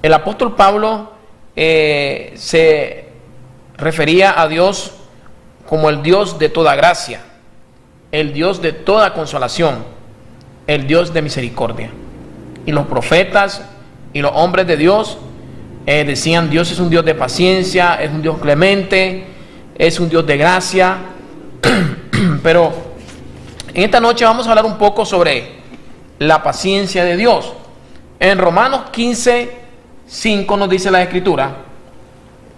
el apóstol Pablo se refería a Dios como el Dios de toda gracia, el Dios de toda consolación, el Dios de misericordia. Y los profetas y los hombres de Dios decían: Dios es un Dios de paciencia, es un Dios clemente, es un Dios de gracia. Pero en esta noche vamos a hablar un poco sobre la paciencia de Dios. En Romanos 15:5 nos dice la Escritura,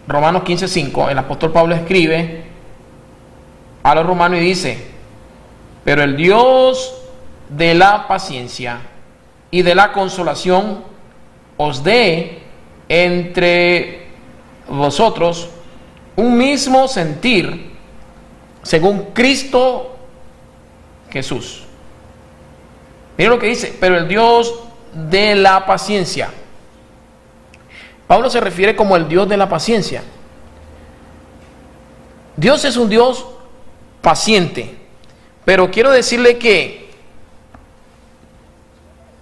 Romanos 15:5, el apóstol Pablo escribe a los romanos y dice: pero el Dios de la paciencia y de la consolación os dé entre vosotros un mismo sentir según Cristo Jesús. Mira lo que dice: pero el Dios de la paciencia. Pablo se refiere como el Dios de la paciencia. Dios es un Dios paciente, pero quiero decirle que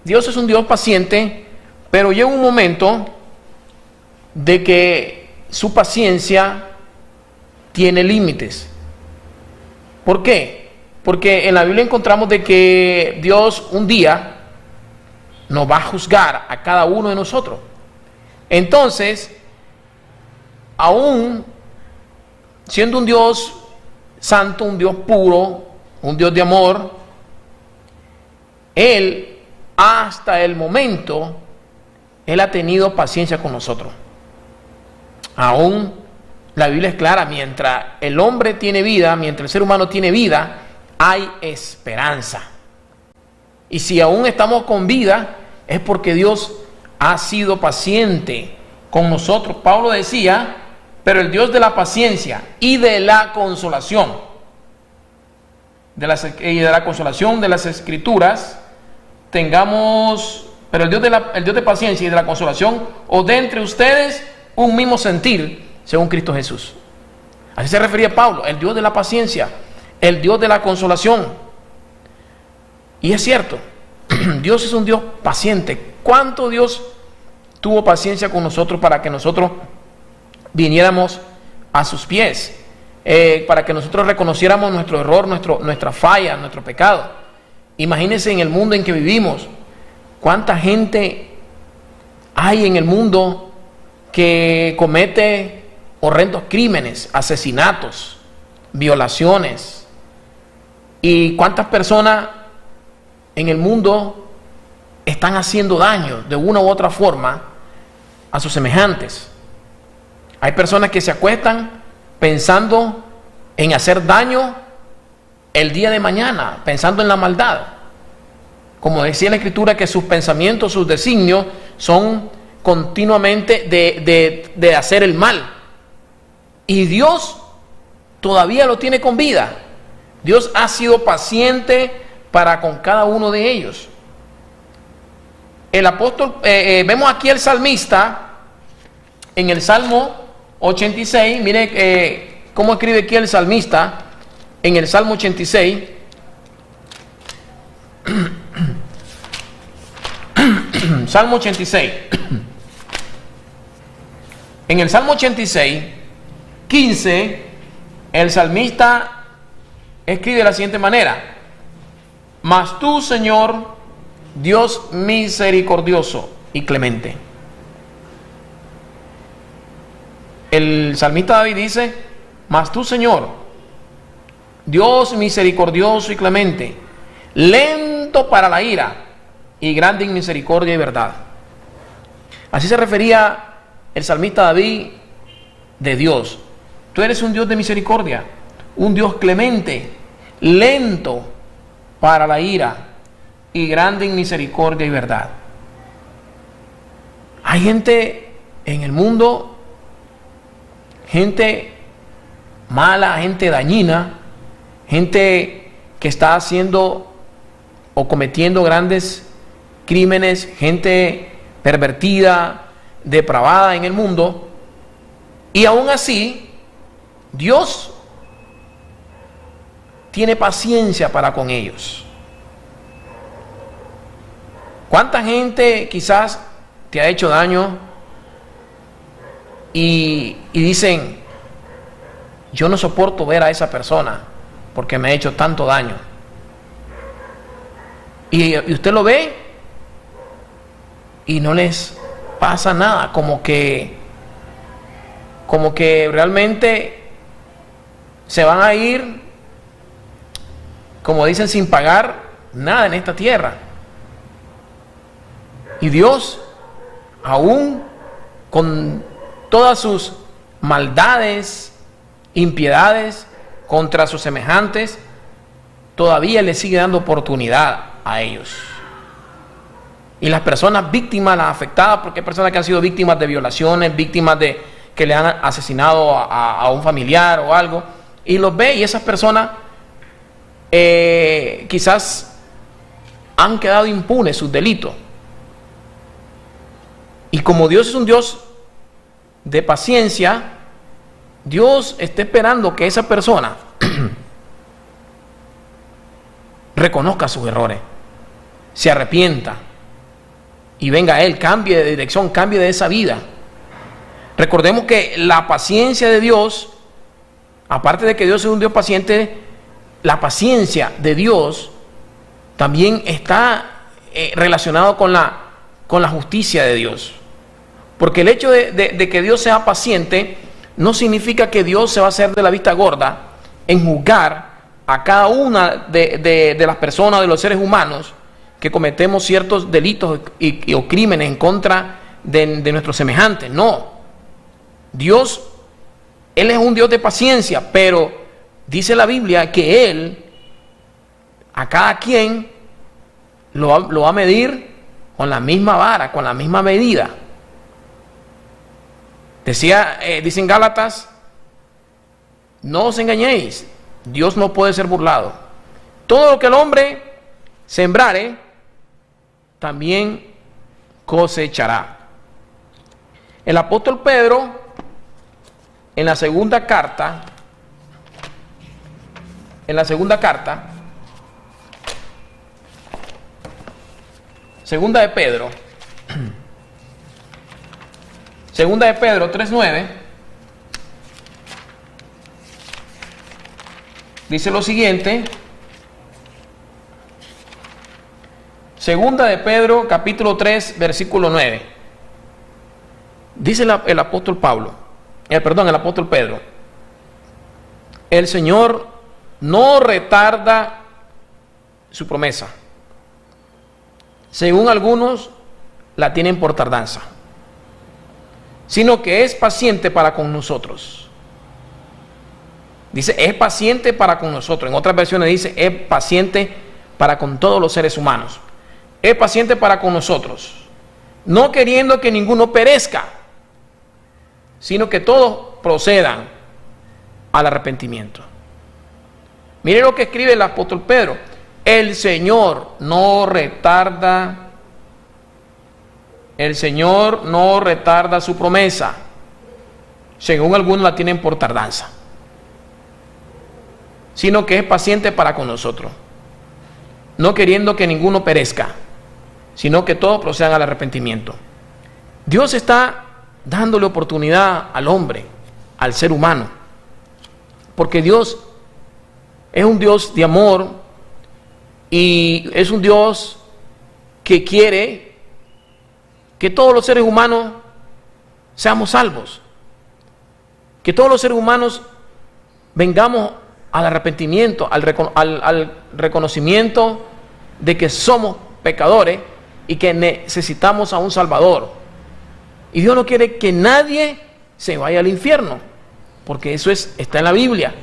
Dios es un Dios paciente, pero llega un momento de que su paciencia tiene límites. ¿Por qué? Porque en la Biblia encontramos de que Dios un día nos va a juzgar a cada uno de nosotros. Entonces, aún siendo un Dios santo, un Dios puro, un Dios de amor, Él, hasta el momento, Él ha tenido paciencia con nosotros. Aún la Biblia es clara: mientras el hombre tiene vida, mientras el ser humano tiene vida, hay esperanza. Y si aún estamos con vida, es porque Dios ha sido paciente con nosotros. Pablo decía: pero el Dios de la paciencia y de la consolación, de la consolación de las Escrituras, tengamos, pero el Dios de paciencia y de la consolación os dé entre ustedes un mismo sentir según Cristo Jesús. Así se refería Pablo: el Dios de la paciencia, el Dios de la consolación. Y es cierto, Dios es un Dios paciente. ¿Cuánto Dios tuvo paciencia con nosotros para que nosotros viniéramos a sus pies? Para que nosotros reconociéramos nuestro error, nuestra falla, nuestro pecado. Imagínense en el mundo en que vivimos, cuánta gente hay en el mundo que comete horrendos crímenes, asesinatos, violaciones, y cuántas personas en el mundo están haciendo daño de una u otra forma a sus semejantes. Hay personas que se acuestan pensando en hacer daño el día de mañana, pensando en la maldad. Como decía la Escritura, que sus pensamientos, sus designios son continuamente de hacer el mal. Y Dios todavía lo tiene con vida. Dios ha sido paciente para con cada uno de ellos. El apóstol, vemos aquí el salmista en el Salmo 86, mire cómo escribe aquí el salmista en el Salmo 86. Salmo 86. En el Salmo 86, 15, el salmista escribe de la siguiente manera: mas tú, Señor, Dios misericordioso y clemente. El salmista David dice: mas tú, Señor, Dios misericordioso y clemente, lento para la ira y grande en misericordia y verdad. Así se refería el salmista David de Dios. Tú eres un Dios de misericordia, un Dios clemente, lento para la ira y grande en misericordia y verdad. Hay gente en el mundo, gente mala, gente dañina, gente que está haciendo o cometiendo grandes crímenes, gente pervertida, depravada en el mundo, y aún así Dios tiene paciencia para con ellos. ¿Cuánta gente quizás te ha hecho daño? y dicen, yo no soporto ver a esa persona porque me ha hecho tanto daño. Y usted lo ve y no les pasa nada, como que realmente se van a ir, como dicen, sin pagar nada en esta tierra. Y Dios, aún con todas sus maldades, impiedades contra sus semejantes, todavía le sigue dando oportunidad a ellos. Y las personas víctimas, las afectadas, porque hay personas que han sido víctimas de violaciones, víctimas de que le han asesinado a un familiar o algo, y los ve, y esas personas quizás han quedado impunes sus delitos. Y como Dios es un Dios de paciencia, Dios está esperando que esa persona reconozca sus errores, se arrepienta y venga a Él, cambie de dirección, cambie de esa vida. Recordemos que la paciencia de Dios, aparte de que Dios es un Dios paciente, la paciencia de Dios también está relacionado con la justicia de Dios. Porque el hecho de que Dios sea paciente no significa que Dios se va a hacer de la vista gorda en juzgar a cada una de las personas, de los seres humanos, que cometemos ciertos delitos o crímenes en contra de nuestros semejantes. No. Dios, Él es un Dios de paciencia, pero dice la Biblia que Él a cada quien lo va a medir con la misma vara, con la misma medida. Dice en Gálatas, no os engañéis, Dios no puede ser burlado. Todo lo que el hombre sembrare, también cosechará. El apóstol Pedro, en la segunda carta, segunda de Pedro 3:9, dice lo siguiente. Segunda de Pedro, capítulo 3, versículo 9. Dice el apóstol Pedro: el Señor no retarda su promesa, según algunos la tienen por tardanza, sino que es paciente para con nosotros. Dice, es paciente para con nosotros. En otras versiones dice, es paciente para con todos los seres humanos. Es paciente para con nosotros, no queriendo que ninguno perezca, sino que todos procedan al arrepentimiento. Mire lo que escribe el apóstol Pedro: el Señor no retarda su promesa, según algunos la tienen por tardanza, sino que es paciente para con nosotros, no queriendo que ninguno perezca, sino que todos procedan al arrepentimiento. Dios está dándole oportunidad al hombre, al ser humano, porque Dios es un Dios de amor y es un Dios que quiere que todos los seres humanos seamos salvos, que todos los seres humanos vengamos al arrepentimiento, al reconocimiento de que somos pecadores y que necesitamos a un Salvador. Y Dios no quiere que nadie se vaya al infierno, porque eso está en la Biblia.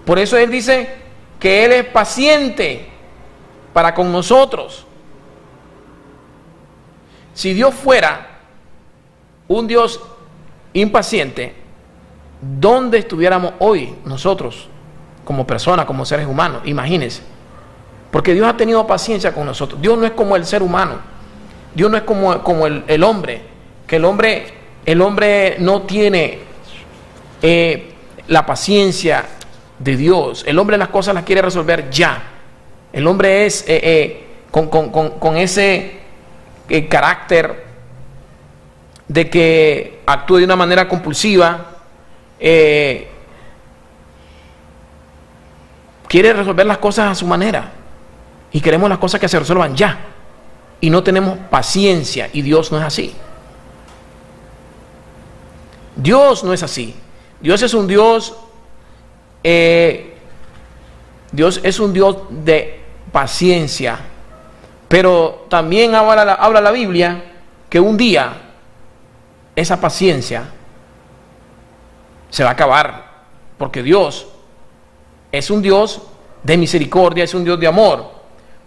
Por eso Él dice que Él es paciente para con nosotros. Si Dios fuera un Dios impaciente, ¿dónde estuviéramos hoy nosotros como personas, como seres humanos? Imagínense. Porque Dios ha tenido paciencia con nosotros. Dios no es como el ser humano. Dios no es como el hombre. Que el hombre no tiene la paciencia de Dios. El hombre las cosas las quiere resolver ya. El hombre es con ese carácter de que actúe de una manera compulsiva, quiere resolver las cosas a su manera y queremos las cosas que se resuelvan ya y no tenemos paciencia, y Dios no es así. Dios no es así. Dios es un Dios de paciencia, pero también habla la Biblia que un día esa paciencia se va a acabar, porque Dios es un Dios de misericordia, es un Dios de amor,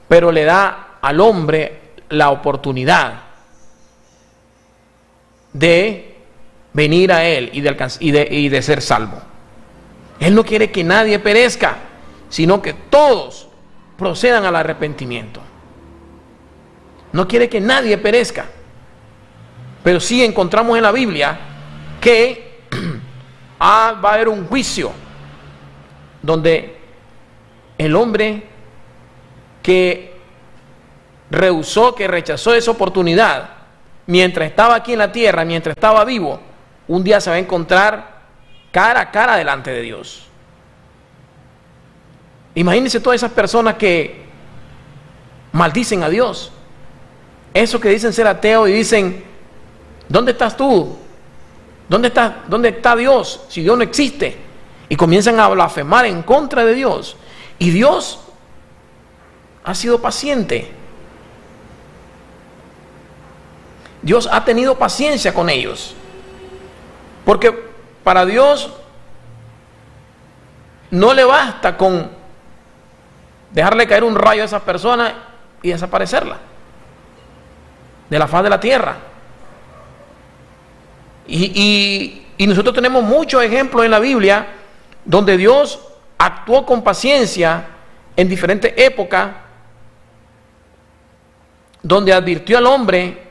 pero le da al hombre la oportunidad de venir a Él y de ser salvo. Él no quiere que nadie perezca, sino que todos procedan al arrepentimiento. No quiere que nadie perezca. Pero sí encontramos en la Biblia que va a haber un juicio donde el hombre que rehusó, que rechazó esa oportunidad mientras estaba aquí en la tierra, mientras estaba vivo, un día se va a encontrar cara a cara delante de Dios. Imagínense todas esas personas que maldicen a Dios, esos que dicen ser ateos y dicen: ¿dónde estás tú? ¿Dónde está Dios? Si Dios no existe. Y comienzan a blasfemar en contra de Dios. Y Dios ha sido paciente. Dios ha tenido paciencia con ellos. Porque para Dios no le basta con dejarle caer un rayo a esa persona y desaparecerla de la faz de la tierra. Y nosotros tenemos muchos ejemplos en la Biblia donde Dios actuó con paciencia en diferentes épocas, donde advirtió al hombre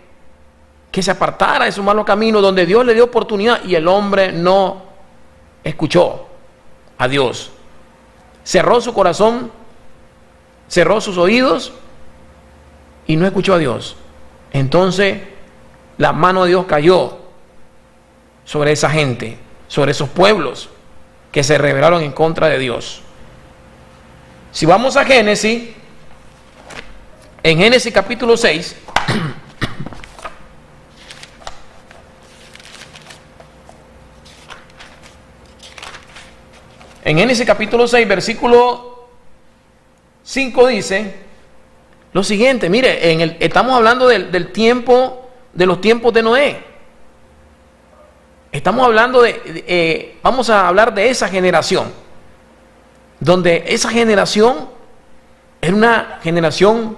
que se apartara de su malo camino, donde Dios le dio oportunidad y el hombre no escuchó a Dios. Cerró su corazón, cerró sus oídos y no escuchó a Dios. Entonces la mano de Dios cayó sobre esa gente, sobre esos pueblos que se rebelaron en contra de Dios. Si vamos a Génesis, en Génesis capítulo 6, en Génesis capítulo 6, versículo 5 dice lo siguiente. Mire, estamos hablando del tiempo, de los tiempos de Noé. Estamos hablando vamos a hablar de esa generación, donde esa generación era una generación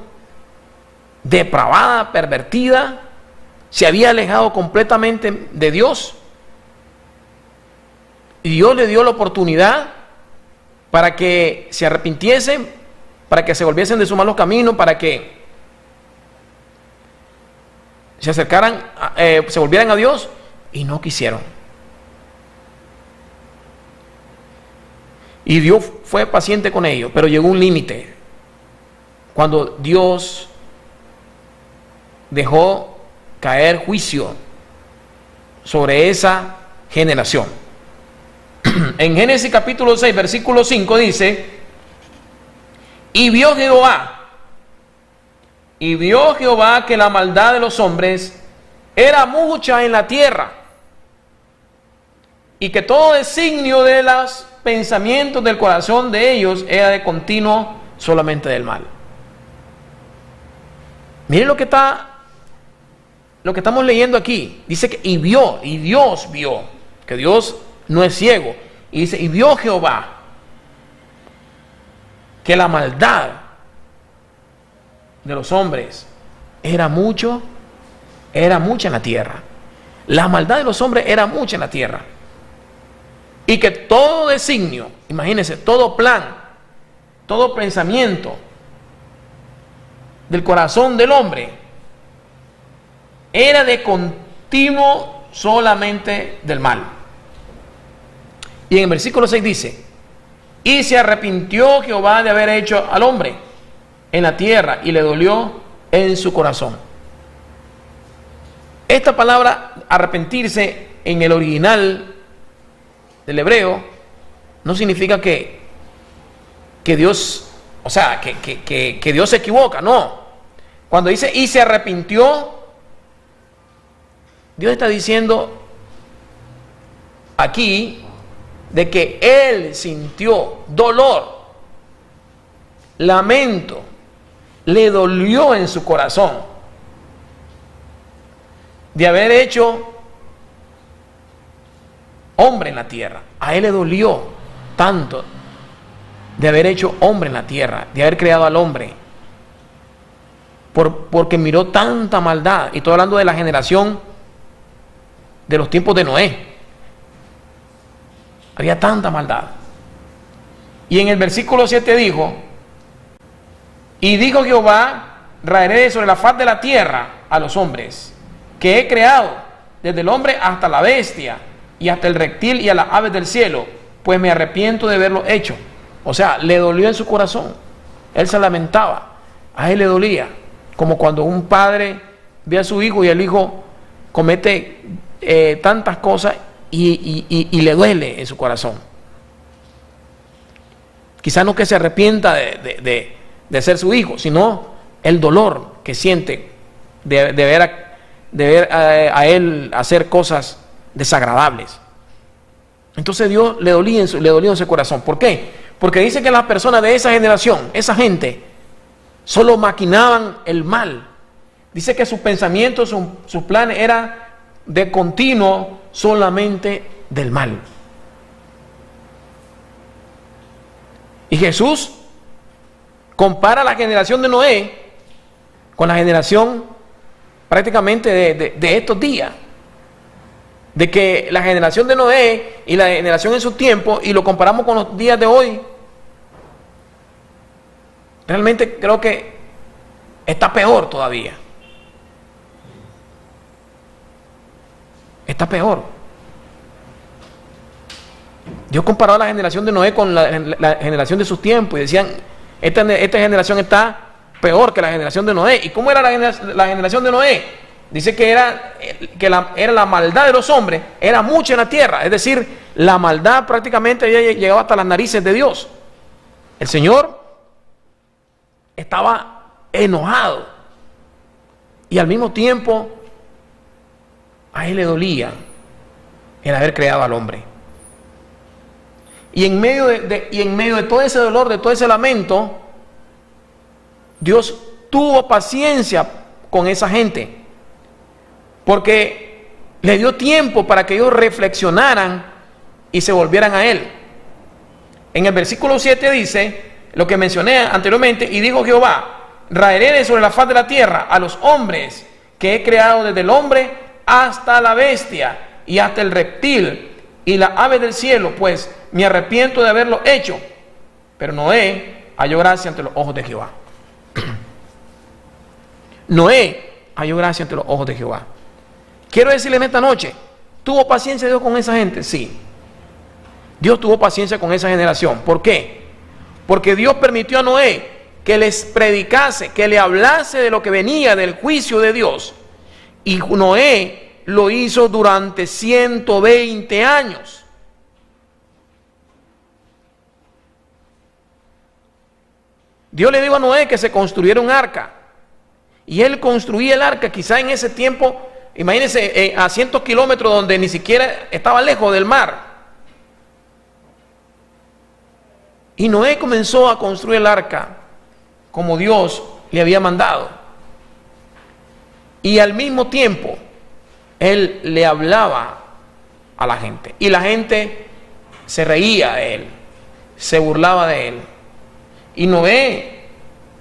depravada, pervertida, se había alejado completamente de Dios. Y Dios le dio la oportunidad para que se arrepintiesen, para que se volviesen de sus malos caminos, para que se acercaran, se volvieran a Dios, y no quisieron. Y Dios fue paciente con ellos, pero llegó un límite cuando Dios dejó caer juicio sobre esa generación. En Génesis capítulo 6, versículo 5 dice: y vio Jehová que la maldad de los hombres era mucha en la tierra, y que todo designio de los pensamientos del corazón de ellos era de continuo solamente del mal. Miren lo que estamos leyendo aquí. Dice que y Dios vio, que Dios no es ciego. Y dice: y vio Jehová que la maldad de los hombres era mucha en la tierra. La maldad de los hombres era mucha en la tierra. Y que todo designio, imagínense, todo plan, todo pensamiento del corazón del hombre era de continuo solamente del mal. Y en el versículo 6 dice: y se arrepintió Jehová de haber hecho al hombre en la tierra, y le dolió en su corazón. Esta palabra arrepentirse en el original del hebreo no significa que Dios, o sea, que Dios se equivoca, no. Cuando dice y se arrepintió, Dios está diciendo aquí de que Él sintió dolor, lamento, le dolió en su corazón de haber hecho hombre en la tierra. A Él le dolió tanto de haber hecho hombre en la tierra, de haber creado al hombre, porque miró tanta maldad. Y estoy hablando de la generación de los tiempos de Noé. Había tanta maldad. Y en el versículo 7 dijo: y dijo Jehová, raeré sobre la faz de la tierra a los hombres que he creado, desde el hombre hasta la bestia, y hasta el reptil y a las aves del cielo, pues me arrepiento de haberlo hecho. O sea, le dolió en su corazón. Él se lamentaba, a él le dolía, como cuando un padre ve a su hijo y el hijo comete tantas cosas y le duele en su corazón. Quizás no que se arrepienta de ser su hijo, sino el dolor que siente de ver a él hacer cosas desagradables. Entonces Dios le dolió en su corazón. ¿Por qué? Porque dice que las personas de esa generación, esa gente, solo maquinaban el mal. Dice que sus pensamientos, sus planes eran de continuo solamente del mal. Y Jesús compara la generación de Noé con la generación prácticamente de estos días. De que la generación de Noé y la generación en su tiempo, y lo comparamos con los días de hoy, realmente creo que está peor todavía. Está peor. Dios comparó a la generación de Noé con la generación de sus tiempos y decían, esta generación está peor que la generación de Noé. ¿Y cómo era la generación de Noé? Dice que era la maldad de los hombres, era mucha en la tierra. Es decir, la maldad prácticamente había llegado hasta las narices de Dios. El Señor estaba enojado y al mismo tiempo a Él le dolía el haber creado al hombre. Y en medio de todo ese dolor, de todo ese lamento, Dios tuvo paciencia con esa gente, porque le dio tiempo para que ellos reflexionaran y se volvieran a Él. En el versículo 7 dice lo que mencioné anteriormente: y dijo Jehová, raeré sobre la faz de la tierra a los hombres que he creado, desde el hombre hasta la bestia y hasta el reptil y la ave del cielo, pues me arrepiento de haberlo hecho. Pero Noé halló gracia ante los ojos de Jehová. Noé halló gracia ante los ojos de Jehová. Quiero decirle en esta noche, ¿tuvo paciencia Dios con esa gente? Sí. Dios tuvo paciencia con esa generación. ¿Por qué? Porque Dios permitió a Noé que les predicase, que le hablase de lo que venía del juicio de Dios. Y Noé lo hizo durante 120 años. Dios le dijo a Noé que se construyera un arca. Y él construía el arca, quizá en ese tiempo, imagínense, a cientos kilómetros, donde ni siquiera estaba lejos del mar. Y Noé comenzó a construir el arca como Dios le había mandado. Y al mismo tiempo, él le hablaba a la gente. Y la gente se reía de él, se burlaba de él. Y Noé,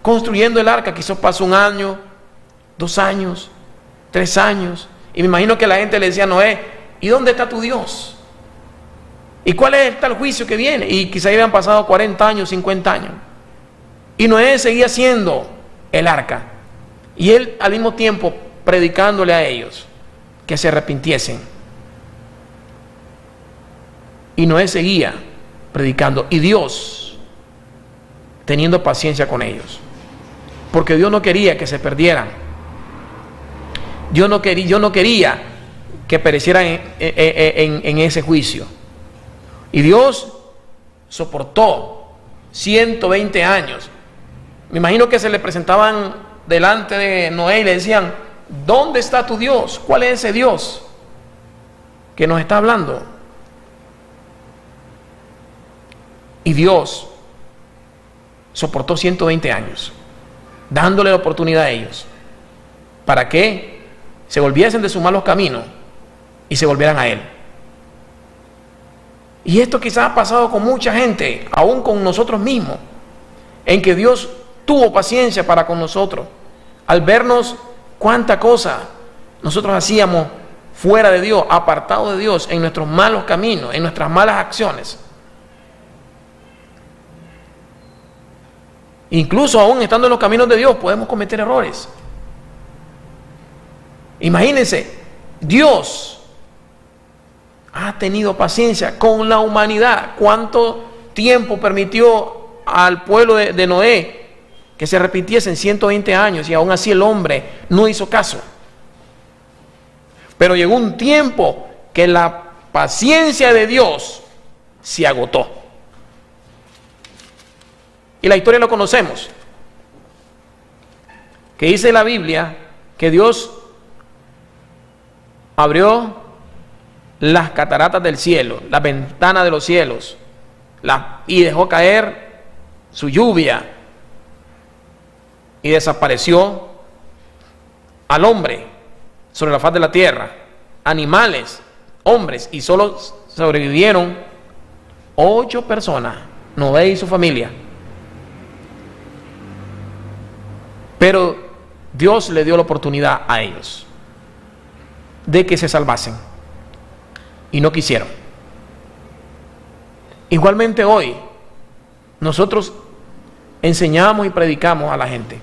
construyendo el arca, quizás pasó 1 año, 2 años, 3 años. Y me imagino que la gente le decía a Noé, ¿y dónde está tu Dios? ¿Y cuál es el juicio que viene? Y quizás habían pasado 40 años, 50 años. Y Noé seguía haciendo el arca. Y él al mismo tiempo predicándole a ellos que se arrepintiesen. Y Noé seguía predicando. Y Dios teniendo paciencia con ellos. Porque Dios no quería que se perdieran. Dios no quería que perecieran en ese juicio. Y Dios soportó 120 años. Me imagino que se le presentaban delante de Noé y le decían: ¿dónde está tu Dios? ¿Cuál es ese Dios que nos está hablando? Y Dios soportó 120 años, dándole la oportunidad a ellos para que se volviesen de sus malos caminos y se volvieran a Él. Y esto quizás ha pasado con mucha gente, aún con nosotros mismos, en que Dios tuvo paciencia para con nosotros, al vernos cuánta cosa nosotros hacíamos fuera de Dios, apartados de Dios, en nuestros malos caminos, en nuestras malas acciones. Incluso aún estando en los caminos de Dios podemos cometer errores. Imagínense, Dios ha tenido paciencia con la humanidad. ¿Cuánto tiempo permitió al pueblo de Noé que se arrepintiesen? 120 años, y aún así el hombre no hizo caso. Pero llegó un tiempo que la paciencia de Dios se agotó. Y la historia lo conocemos, que dice la Biblia que Dios abrió las cataratas del cielo, las ventanas de los cielos, y dejó caer su lluvia, y desapareció al hombre sobre la faz de la tierra, animales, hombres, y solo sobrevivieron 8 personas, Noé y su familia. Pero Dios le dio la oportunidad a ellos de que se salvasen, y no quisieron. Igualmente hoy nosotros enseñamos y predicamos a la gente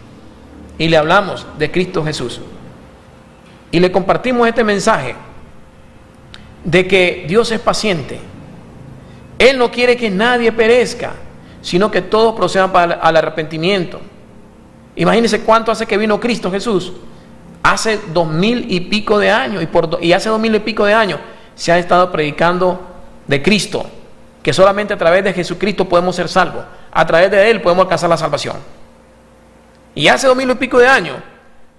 y le hablamos de Cristo Jesús y le compartimos este mensaje de que Dios es paciente. Él no quiere que nadie perezca, sino que todos procedan al arrepentimiento. Imagínense cuánto hace que vino Cristo Jesús. Hace 2000 y pico de años, y hace 2000 y pico de años se ha estado predicando de Cristo, que solamente a través de Jesucristo podemos ser salvos, a través de Él podemos alcanzar la salvación. Y hace 2000 y pico de años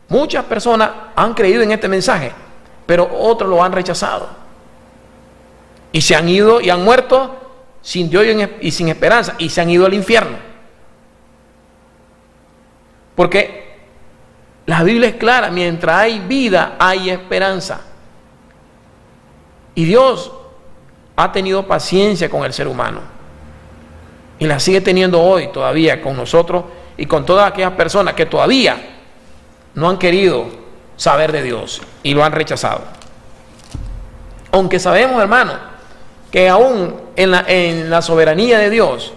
muchas personas han creído en este mensaje, pero otros lo han rechazado y se han ido y han muerto sin Dios y sin esperanza, y se han ido al infierno. Porque la Biblia es clara: mientras hay vida, hay esperanza. Y Dios ha tenido paciencia con el ser humano, y la sigue teniendo hoy todavía con nosotros y con todas aquellas personas que todavía no han querido saber de Dios y lo han rechazado. Aunque sabemos, hermano, que aún en la soberanía de Dios,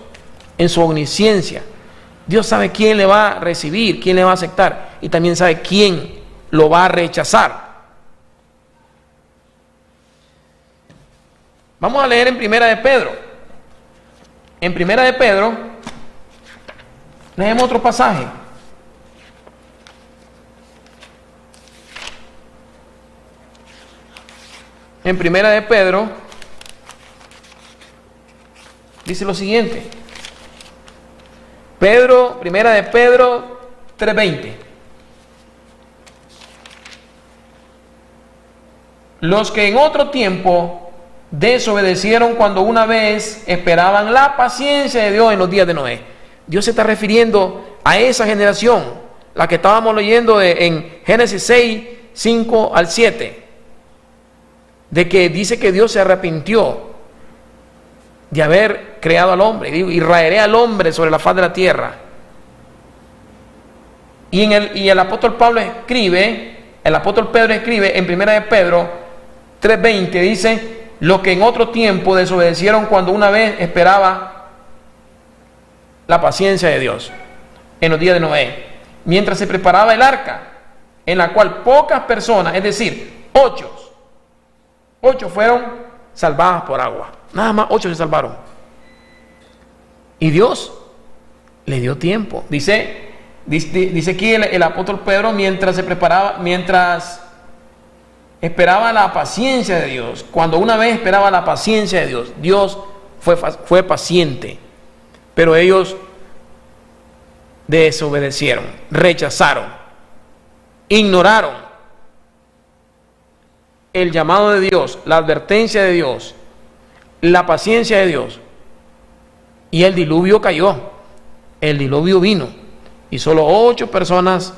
en su omnisciencia, Dios sabe quién le va a recibir, quién le va a aceptar, y también sabe quién lo va a rechazar. Vamos a leer en Primera de Pedro. En Primera de Pedro leemos otro pasaje. En Primera de Pedro dice lo siguiente. Primera de Pedro 3:20. Los que en otro tiempo desobedecieron cuando una vez esperaban la paciencia de Dios en los días de Noé. Dios se está refiriendo a esa generación, la que estábamos leyendo en Génesis 6, 5 al 7, de que dice que Dios se arrepintió de haber creado al hombre, y raeré al hombre sobre la faz de la tierra. Y el apóstol Pedro escribe en Primera de Pedro 3:20, dice: los que en otro tiempo desobedecieron cuando una vez esperaba la paciencia de Dios en los días de Noé, mientras se preparaba el arca, en la cual pocas personas, es decir, 8 fueron salvadas por agua. Nada más 8 se salvaron. Y Dios le dio tiempo. Dice aquí el apóstol Pedro, mientras esperaba la paciencia de Dios, cuando una vez esperaba la paciencia de Dios, Dios fue paciente, pero ellos desobedecieron, rechazaron, ignoraron el llamado de Dios, la advertencia de Dios, la paciencia de Dios, y el diluvio cayó, el diluvio vino, y solo 8 personas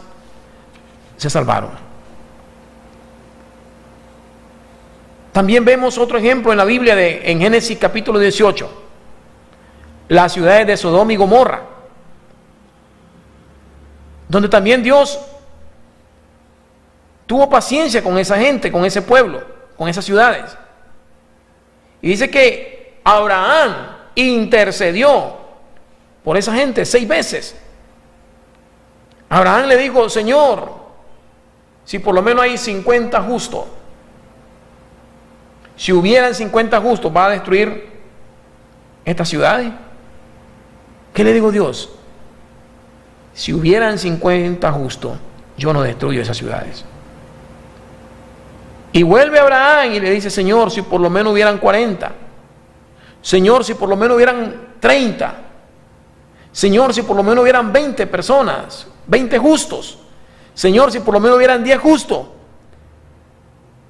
se salvaron. También vemos otro ejemplo en la Biblia en Génesis capítulo 18, las ciudades de Sodoma y Gomorra, donde también Dios tuvo paciencia con esa gente, con ese pueblo, con esas ciudades. Y dice que Abraham intercedió por esa gente 6 veces. Abraham le dijo: Señor, si por lo menos hay 50 justos, si hubieran 50 justos, ¿va a destruir estas ciudades? ¿Qué le digo Dios? Si hubieran 50 justos, yo no destruyo esas ciudades. Y vuelve Abraham y le dice: Señor, si por lo menos hubieran 40. Señor, si por lo menos hubieran 30. Señor, si por lo menos hubieran 20 personas, 20 justos. Señor, si por lo menos hubieran 10 justos.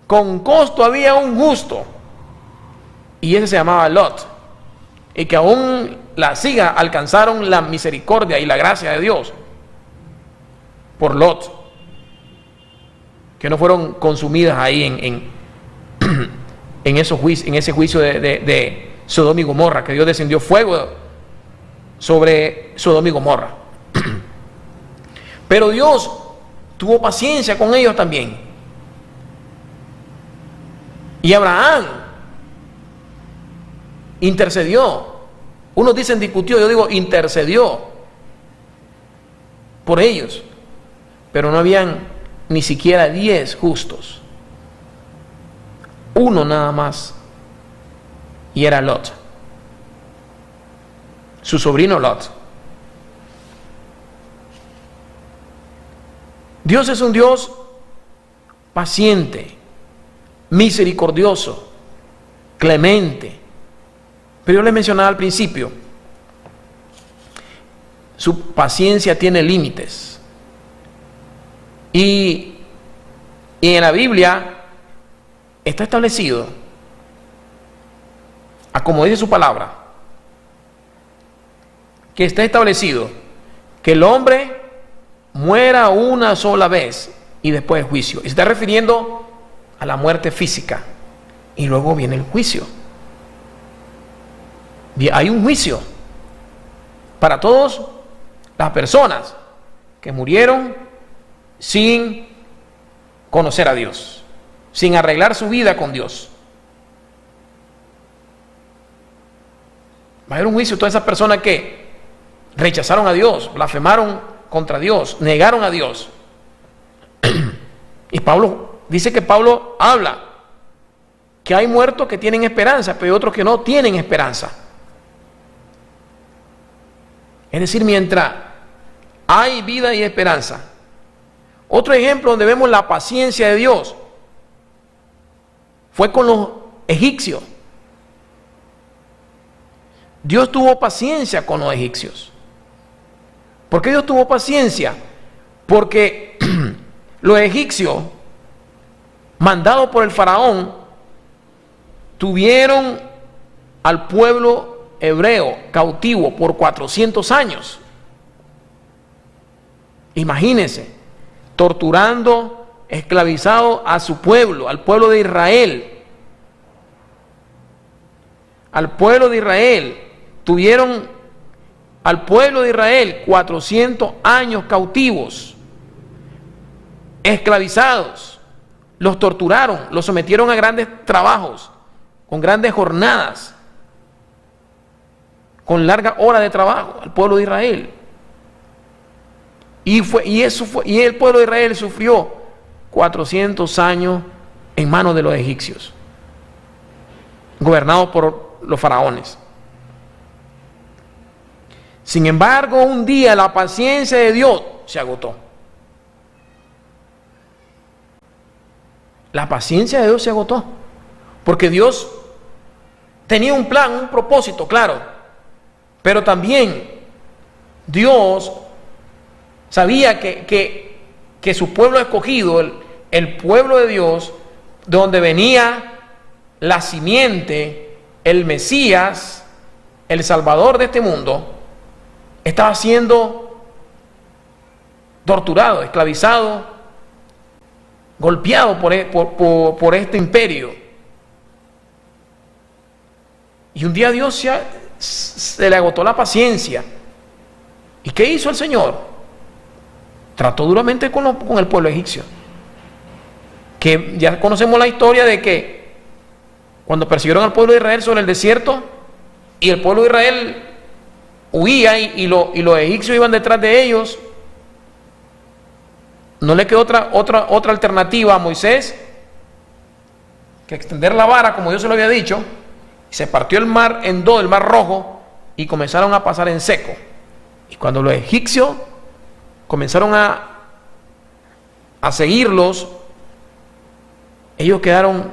Con costo había un justo, y ese se llamaba Lot, y que aún la siga alcanzaron la misericordia y la gracia de Dios por Lot, que no fueron consumidas ahí en ese juicio de Sodoma y Gomorra, que Dios descendió fuego sobre Sodoma y Gomorra. Pero Dios tuvo paciencia con ellos también. Y Abraham intercedió. Unos dicen discutió, yo digo intercedió por ellos. Pero no habían ni siquiera 10 justos. Uno nada más. Y era Lot. Su sobrino Lot. Dios es un Dios paciente, misericordioso, clemente. Pero yo les mencionaba al principio, su paciencia tiene límites. Y en la Biblia está establecido, como dice su palabra, que está establecido que el hombre muera una sola vez y después juicio. Y se está refiriendo a la muerte física, y luego viene el juicio. Hay un juicio para todas las personas que murieron sin conocer a Dios, sin arreglar su vida con Dios. Va a haber un juicio a todas esas personas que rechazaron a Dios, blasfemaron contra Dios, negaron a Dios. Y Pablo dice que Pablo habla que hay muertos que tienen esperanza, pero hay otros que no tienen esperanza. Es decir, mientras hay vida y esperanza. Otro ejemplo donde vemos la paciencia de Dios fue con los egipcios. Dios tuvo paciencia con los egipcios. ¿Por qué Dios tuvo paciencia? Porque los egipcios, mandados por el faraón, tuvieron al pueblo hebreo cautivo por 400 años. Imagínense, torturando, esclavizado a su pueblo, al pueblo de Israel. Al pueblo de Israel, tuvieron al pueblo de Israel 400 años cautivos, esclavizados, los torturaron, los sometieron a grandes trabajos, con grandes jornadas, con largas horas de trabajo al pueblo de Israel. Y el pueblo de Israel sufrió 400 años en manos de los egipcios, gobernados por los faraones. Sin embargo, un día la paciencia de Dios se agotó. la paciencia de Dios se agotó. Porque Dios tenía un plan, un propósito, claro. Pero también Dios sabía que su pueblo escogido, el pueblo de Dios, de donde venía la simiente, el Mesías, el Salvador de este mundo, estaba siendo torturado, esclavizado, golpeado por este imperio. Y un día a Dios se le agotó la paciencia. ¿Y qué hizo el Señor? Trató duramente con el pueblo egipcio. Que ya conocemos la historia de que cuando persiguieron al pueblo de Israel sobre el desierto y el pueblo de Israel huía y los egipcios iban detrás de ellos, no le quedó otra alternativa a Moisés que extender la vara como Dios se lo había dicho, y se partió el mar en dos, el mar rojo, y comenzaron a pasar en seco. Y cuando los egipcios comenzaron a seguirlos, ellos quedaron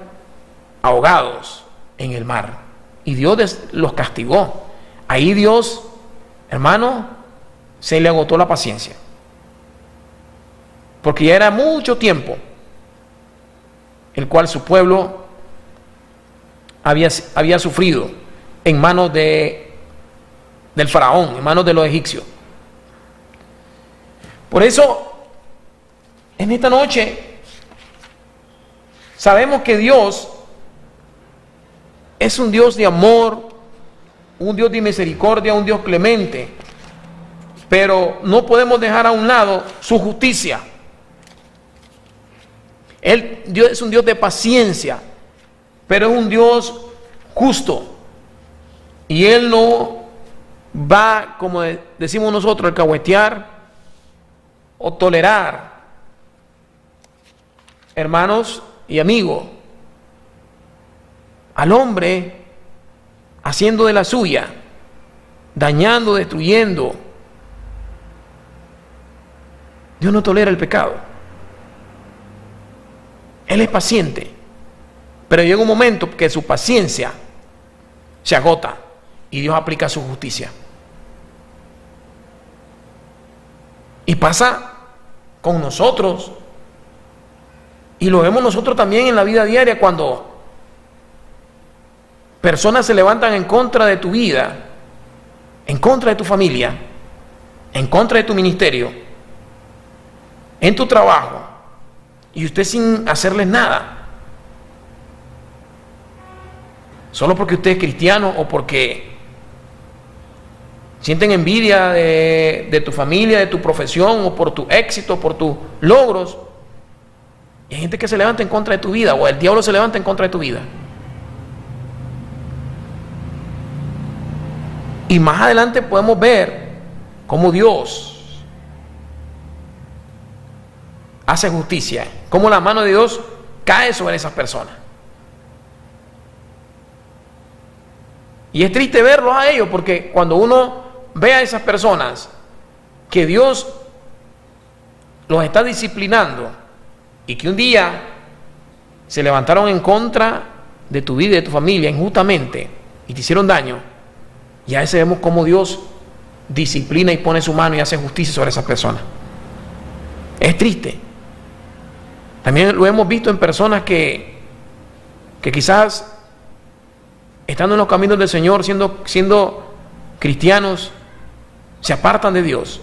ahogados en el mar y Dios los castigó. Ahí Dios, hermano, se le agotó la paciencia, porque ya era mucho tiempo el cual su pueblo había sufrido en manos del faraón, en manos de los egipcios. Por eso, en esta noche, sabemos que Dios es un Dios de amor, un Dios de misericordia, un Dios clemente, pero no podemos dejar a un lado su justicia. Dios es un Dios de paciencia, pero es un Dios justo, y Él no va, como decimos nosotros, a alcahuetear o tolerar, hermanos y amigos, al hombre haciendo de la suya, dañando, destruyendo. Dios no tolera el pecado. Él es paciente, pero llega un momento que su paciencia se agota y Dios aplica su justicia. Y pasa con nosotros, y lo vemos nosotros también en la vida diaria, cuando personas se levantan en contra de tu vida, en contra de tu familia, en contra de tu ministerio, en tu trabajo, y usted sin hacerles nada, solo porque usted es cristiano o porque sienten envidia de tu familia, de tu profesión, o por tu éxito, por tus logros. Y hay gente que se levanta en contra de tu vida, o el diablo se levanta en contra de tu vida. Y más adelante podemos ver cómo Dios hace justicia, cómo la mano de Dios cae sobre esas personas. Y es triste verlos a ellos, porque cuando uno ve a esas personas que Dios los está disciplinando y que un día se levantaron en contra de tu vida y de tu familia injustamente y te hicieron daño, y a veces vemos cómo Dios disciplina y pone su mano y hace justicia sobre esas personas. Es triste. También lo hemos visto en personas que quizás estando en los caminos del Señor, siendo cristianos, se apartan de Dios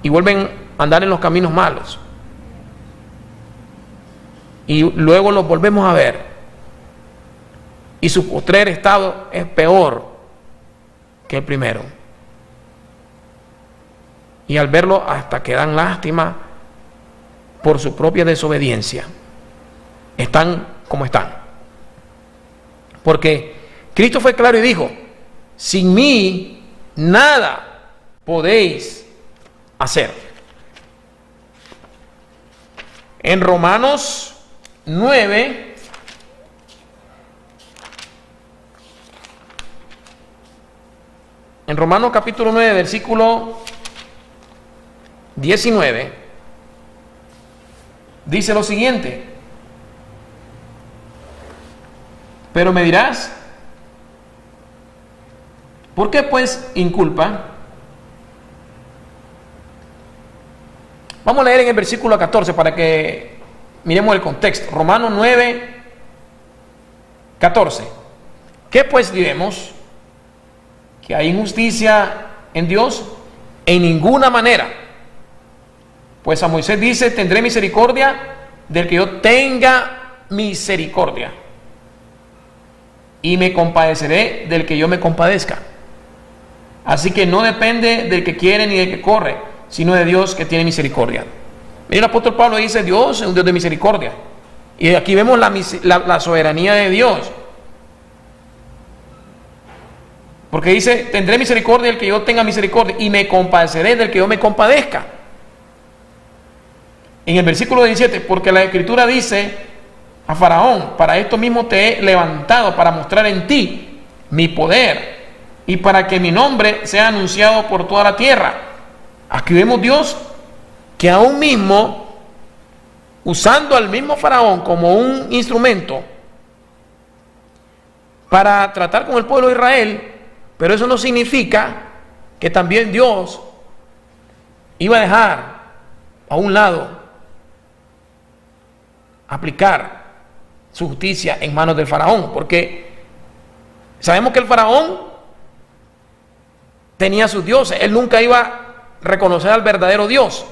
y vuelven a andar en los caminos malos, y luego los volvemos a ver y su postrer estado es peor que el primero, y al verlo hasta que dan lástima por su propia desobediencia. Están como están, porque Cristo fue claro y dijo: sin mí nada podéis hacer. En Romanos 9, en Romanos capítulo 9, versículo 19, dice lo siguiente: Pero me dirás, ¿por qué pues inculpa? Vamos a leer en el versículo 14 para que miremos el contexto. Romanos 9, 14. ¿Qué pues diremos? ¿Que hay injusticia en Dios? En ninguna manera. Pues a Moisés dice, tendré misericordia del que yo tenga misericordia, y me compadeceré del que yo me compadezca. Así que no depende del que quiere ni del que corre, sino de Dios que tiene misericordia. Mira, el apóstol Pablo dice, Dios es un Dios de misericordia. Y aquí vemos la soberanía de Dios. Porque dice, tendré misericordia del que yo tenga misericordia, y me compadeceré del que yo me compadezca. En el versículo 17, porque la Escritura dice a Faraón, para esto mismo te he levantado, para mostrar en ti mi poder, y para que mi nombre sea anunciado por toda la tierra. Aquí vemos Dios que aún mismo, usando al mismo Faraón como un instrumento para tratar con el pueblo de Israel, pero eso no significa que también Dios iba a dejar a un lado aplicar su justicia en manos del Faraón, porque sabemos que el Faraón tenía sus dioses, él nunca iba a reconocer al verdadero Dios.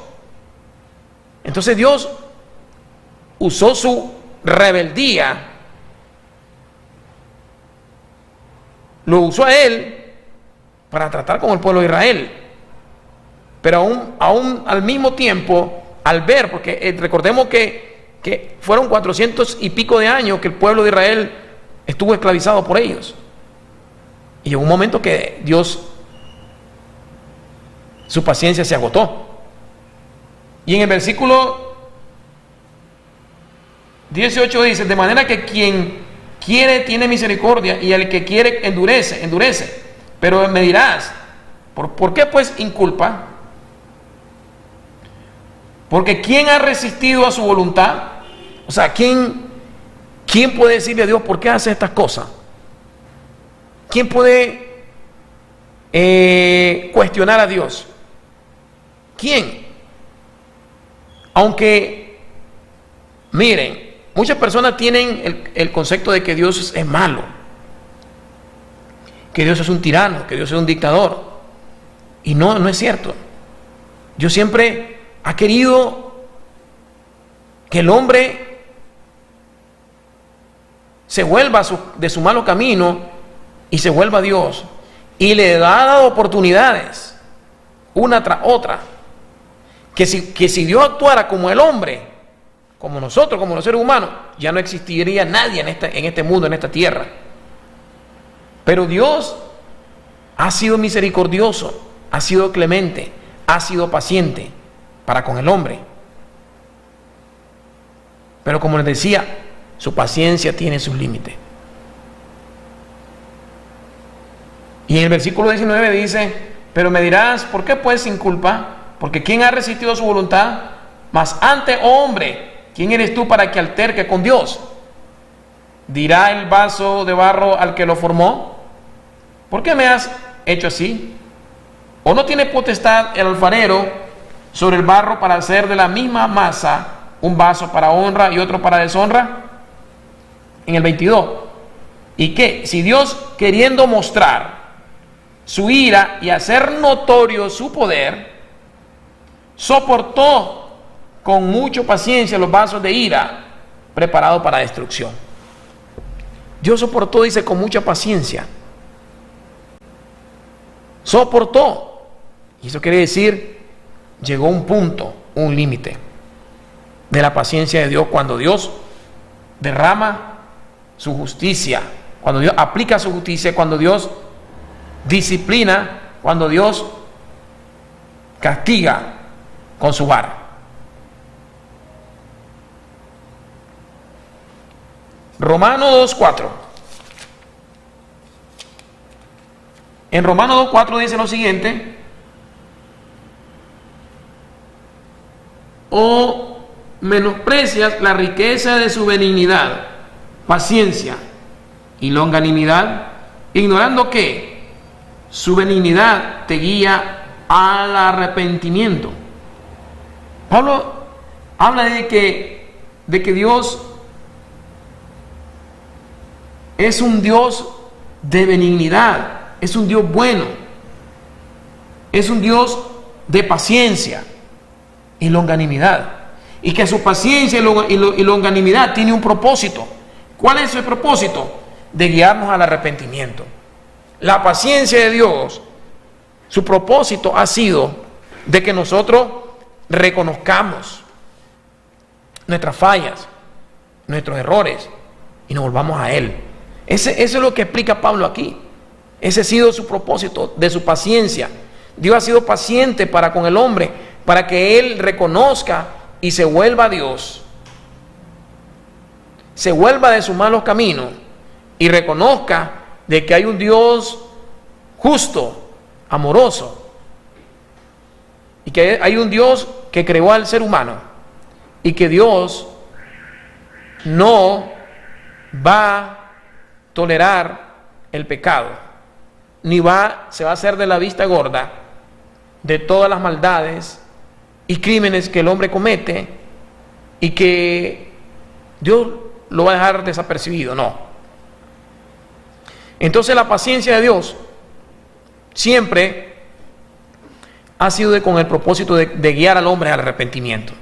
Entonces Dios usó su rebeldía, lo usó a él para tratar con el pueblo de Israel, pero aún al mismo tiempo, al ver, porque recordemos que fueron 400 y pico de años que el pueblo de Israel estuvo esclavizado por ellos, y llegó un momento que Dios, su paciencia se agotó. Y en el versículo 18 dice, de manera que quien quiere tiene misericordia, y el que quiere endurece. Pero me dirás, ¿por qué pues inculpa? Porque ¿quién ha resistido a su voluntad? O sea, ¿quién puede decirle a Dios por qué hace estas cosas? ¿Quién puede cuestionar a Dios? ¿Quién? Aunque, miren, muchas personas tienen el concepto de que Dios es malo, que Dios es un tirano, que Dios es un dictador. Y no es cierto. Dios siempre ha querido que el hombre se vuelva de su malo camino y se vuelva a Dios, y le ha dado oportunidades una tras otra. Que si Dios actuara como el hombre, como nosotros, como los seres humanos, ya no existiría nadie en este mundo, en esta tierra. Pero Dios ha sido misericordioso, ha sido clemente, ha sido paciente para con el hombre. Pero como les decía, su paciencia tiene sus límites. Y en el versículo 19 dice, pero me dirás, ¿por qué pues sin culpa? Porque ¿quién ha resistido su voluntad? Mas antes, oh hombre, ¿quién eres tú para que alterque con Dios? ¿Dirá el vaso de barro al que lo formó? ¿Por qué me has hecho así? ¿O no tiene potestad el alfarero sobre el barro para hacer de la misma masa un vaso para honra y otro para deshonra? En el 22. ¿Y qué? Si Dios, queriendo mostrar su ira y hacer notorio su poder, soportó con mucha paciencia los vasos de ira preparados para destrucción. Dios soportó, dice, con mucha paciencia. Soportó. Y eso quiere decir, llegó un punto, un límite de la paciencia de Dios, cuando Dios derrama su justicia, cuando Dios aplica su justicia, cuando Dios disciplina, cuando Dios castiga con su vara. Romanos 2:4. En Romanos 2:4 dice lo siguiente: o menosprecias la riqueza de su benignidad, paciencia, y longanimidad, ignorando que su benignidad te guía al arrepentimiento. Pablo habla de que Dios es un Dios de benignidad, es un Dios bueno, es un Dios de paciencia y longanimidad, y que su paciencia y longanimidad tiene un propósito. ¿Cuál es el propósito? De guiarnos al arrepentimiento. La paciencia de Dios, su propósito ha sido de que nosotros reconozcamos nuestras fallas, nuestros errores, y nos volvamos a Él. Eso es lo que explica Pablo aquí. Ese ha sido su propósito de su paciencia. Dios ha sido paciente para con el hombre, para que él reconozca y se vuelva a Dios, se vuelva de sus malos caminos y reconozca de que hay un Dios justo, amoroso, y que hay un Dios que creó al ser humano, y que Dios no va a tolerar el pecado, ni se va a hacer de la vista gorda de todas las maldades y crímenes que el hombre comete, y que Dios lo va a dejar desapercibido. No. Entonces la paciencia de Dios siempre ha sido con el propósito de guiar al hombre al arrepentimiento.